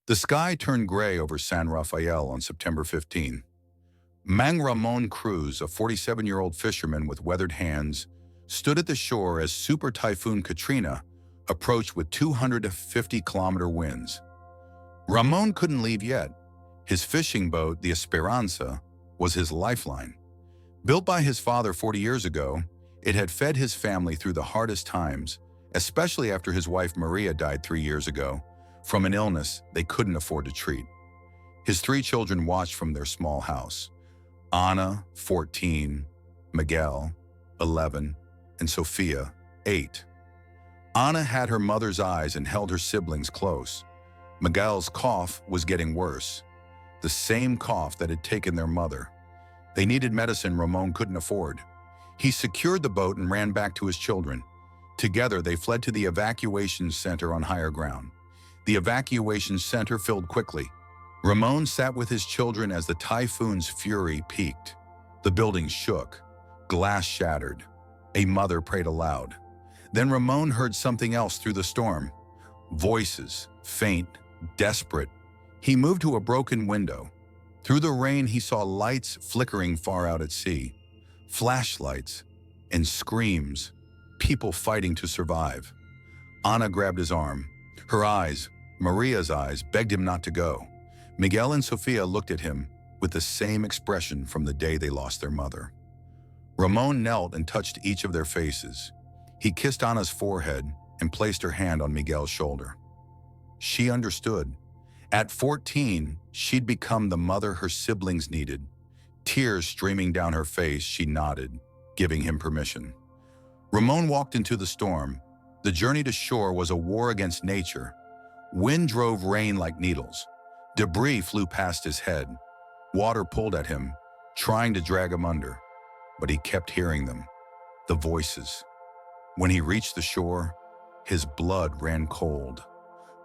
The sky turned gray over San Rafael on September 15. Mang Ramon Cruz, a 47-year-old fisherman with weathered hands, stood at the shore as Super Typhoon Katrina approached with 250-kilometer winds. Ramon couldn't leave yet. His fishing boat, the Esperanza, was his lifeline. Built by his father 40 years ago, it had fed his family through the hardest times, especially after his wife Maria died 3 years ago from an illness they couldn't afford to treat. His 3 children watched from their small house: Ana, 14, Miguel, 11, and Sofia, 8. Ana had her mother's eyes and held her siblings close. Miguel's cough was getting worse, the same cough that had taken their mother. They needed medicine Ramon couldn't afford. He secured the boat and ran back to his children. Together, they fled to the evacuation center on higher ground. The evacuation center filled quickly. Ramon sat with his children as the typhoon's fury peaked. The building shook. Glass shattered. A mother prayed aloud. Then Ramon heard something else through the storm. Voices, faint, desperate. He moved to a broken window. Through the rain, he saw lights flickering far out at sea. Flashlights and screams. People fighting to survive. Ana grabbed his arm. Her eyes, Maria's eyes, begged him not to go. Miguel and Sofia looked at him with the same expression from the day they lost their mother. Ramon knelt and touched each of their faces. He kissed Ana's forehead and placed her hand on Miguel's shoulder. She understood. At 14, she'd become the mother her siblings needed. Tears streaming down her face, she nodded, giving him permission. Ramon walked into the storm. The journey to shore was a war against nature. Wind drove rain like needles. Debris flew past his head. Water pulled at him, trying to drag him under. But he kept hearing them, the voices. When he reached the shore, his blood ran cold.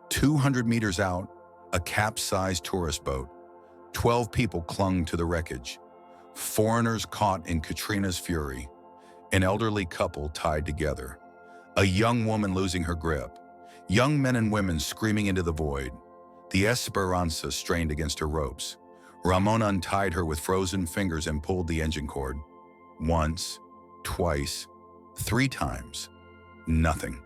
200 meters out, a capsized tourist boat. 12 people clung to the wreckage. Foreigners caught in Katrina's fury. An elderly couple tied together. A young woman losing her grip. Young men and women screaming into the void. The Esperanza strained against her ropes. Ramon untied her with frozen fingers and pulled the engine cord. Once, twice, 3 times. Nothing.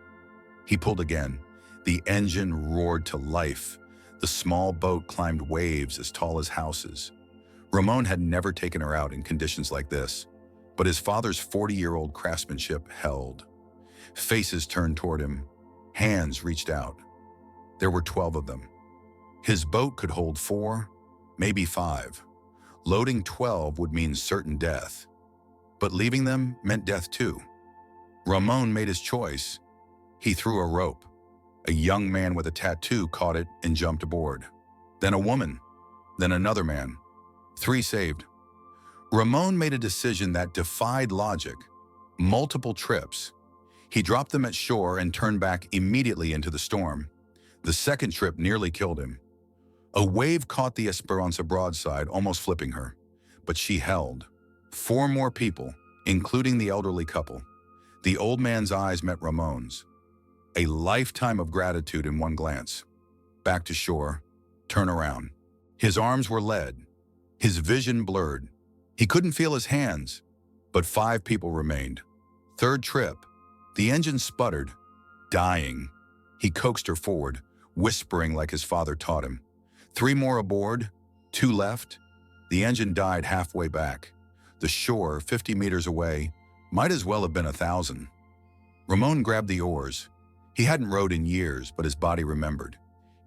He pulled again. The engine roared to life. The small boat climbed waves as tall as houses. Ramon had never taken her out in conditions like this, but his father's 40-year-old craftsmanship held. Faces turned toward him. Hands reached out. There were 12 of them. His boat could hold 4, maybe 5. Loading 12 would mean certain death. But leaving them meant death too. Ramon made his choice. He threw a rope. A young man with a tattoo caught it and jumped aboard. Then a woman. Then another man. 3 saved. Ramon made a decision that defied logic. Multiple trips. He dropped them at shore and turned back immediately into the storm. The second trip nearly killed him. A wave caught the Esperanza broadside, almost flipping her. But she held. 4 more people, including the elderly couple. The old man's eyes met Ramon's. A lifetime of gratitude in one glance. Back to shore. Turn around. His arms were lead. His vision blurred. He couldn't feel his hands. But 5 people remained. Third trip. The engine sputtered. Dying. He coaxed her forward, whispering like his father taught him. 3 more aboard. 2 left. The engine died halfway back. The shore, 50 meters away, might as well have been 1,000. Ramon grabbed the oars. He hadn't rowed in years, but his body remembered.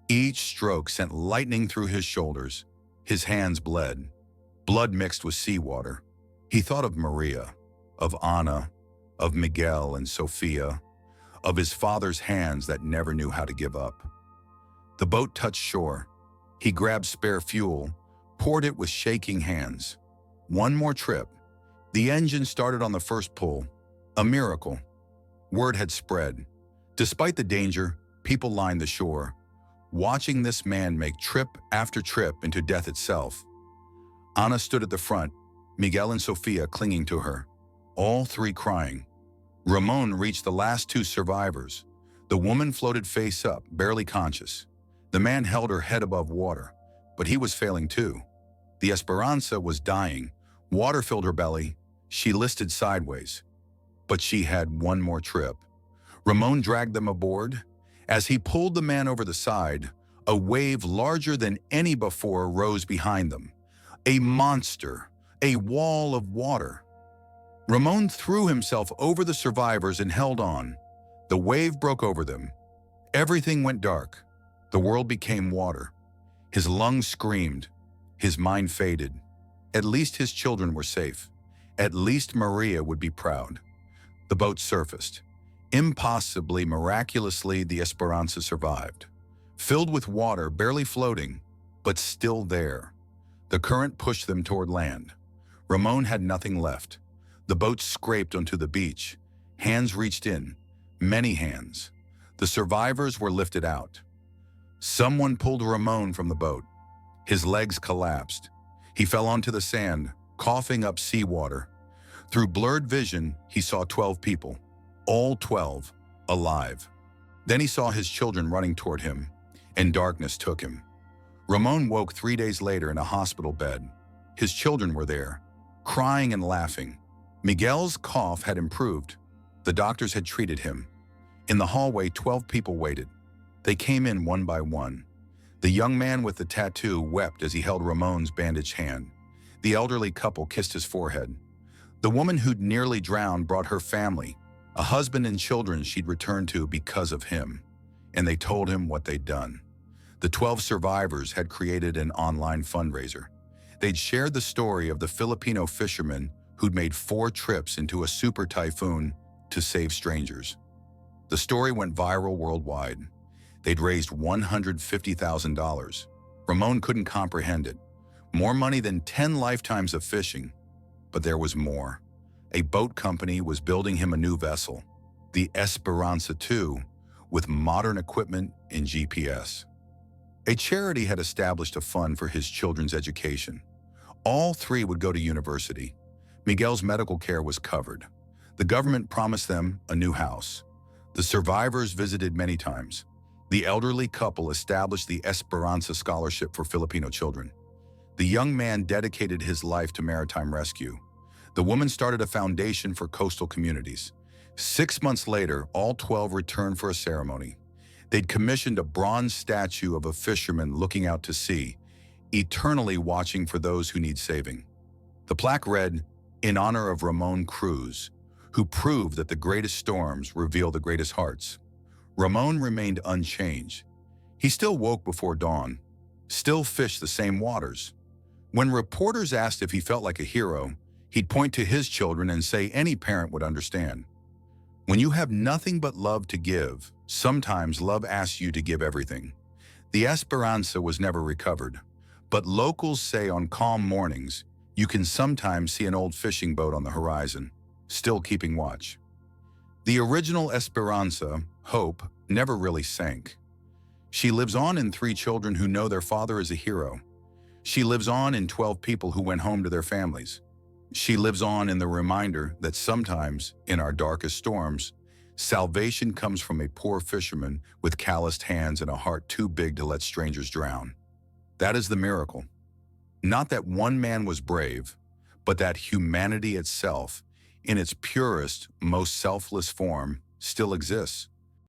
Each stroke sent lightning through his shoulders. His hands bled. Blood mixed with seawater. He thought of Maria, of Ana, of Miguel and Sofia, of his father's hands that never knew how to give up. The boat touched shore. He grabbed spare fuel, poured it with shaking hands. 1 more trip. The engine started on the first pull. A miracle. Word had spread. Despite the danger, people lined the shore, watching this man make trip after trip into death itself. Ana stood at the front, Miguel and Sofia clinging to her, all 3 crying. Ramon reached the last 2 survivors. The woman floated face up, barely conscious. The man held her head above water, but he was failing too. The Esperanza was dying. Water filled her belly. She listed sideways. But she had one more trip. Ramon dragged them aboard. As he pulled the man over the side, a wave larger than any before rose behind them. A monster, a wall of water. Ramon threw himself over the survivors and held on. The wave broke over them. Everything went dark. The world became water. His lungs screamed. His mind faded. At least his children were safe. At least Maria would be proud. The boat surfaced. Impossibly, miraculously, the Esperanza survived. Filled with water, barely floating, but still there. The current pushed them toward land. Ramon had nothing left. The boat scraped onto the beach. Hands reached in. Many hands. The survivors were lifted out. Someone pulled Ramon from the boat. His legs collapsed. He fell onto the sand, coughing up seawater. Through blurred vision, he saw 12 people. All 12, alive. Then he saw his children running toward him, and darkness took him. Ramon woke 3 days later in a hospital bed. His children were there, crying and laughing. Miguel's cough had improved. The doctors had treated him. In the hallway, 12 people waited. They came in one by one. The young man with the tattoo wept as he held Ramon's bandaged hand. The elderly couple kissed his forehead. The woman who'd nearly drowned brought her family, a husband and children she'd returned to because of him, and they told him what they'd done. The 12 survivors had created an online fundraiser. They'd shared the story of the Filipino fisherman who'd made 4 trips into a super typhoon to save strangers. The story went viral worldwide. They'd raised $150,000. Ramon couldn't comprehend it. More money than 10 lifetimes of fishing. But there was more. A boat company was building him a new vessel, the Esperanza II, with modern equipment and GPS. A charity had established a fund for his children's education. All 3 would go to university. Miguel's medical care was covered. The government promised them a new house. The survivors visited many times. The elderly couple established the Esperanza Scholarship for Filipino children. The young man dedicated his life to maritime rescue. The woman started a foundation for coastal communities. 6 months later, all 12 returned for a ceremony. They'd commissioned a bronze statue of a fisherman looking out to sea, eternally watching for those who need saving. The plaque read, "In honor of Ramon Cruz, who proved that the greatest storms reveal the greatest hearts." Ramon remained unchanged. He still woke before dawn, still fished the same waters. When reporters asked if he felt like a hero, he'd point to his children and say any parent would understand. When you have nothing but love to give, sometimes love asks you to give everything. The Esperanza was never recovered, but locals say on calm mornings, you can sometimes see an old fishing boat on the horizon, still keeping watch. The original Esperanza, Hope, never really sank. She lives on in 3 children who know their father is a hero. She lives on in 12 people who went home to their families. She lives on in the reminder that sometimes, in our darkest storms, salvation comes from a poor fisherman with calloused hands and a heart too big to let strangers drown. That is the miracle. Not that one man was brave, but that humanity itself, in its purest, most selfless form, still exists.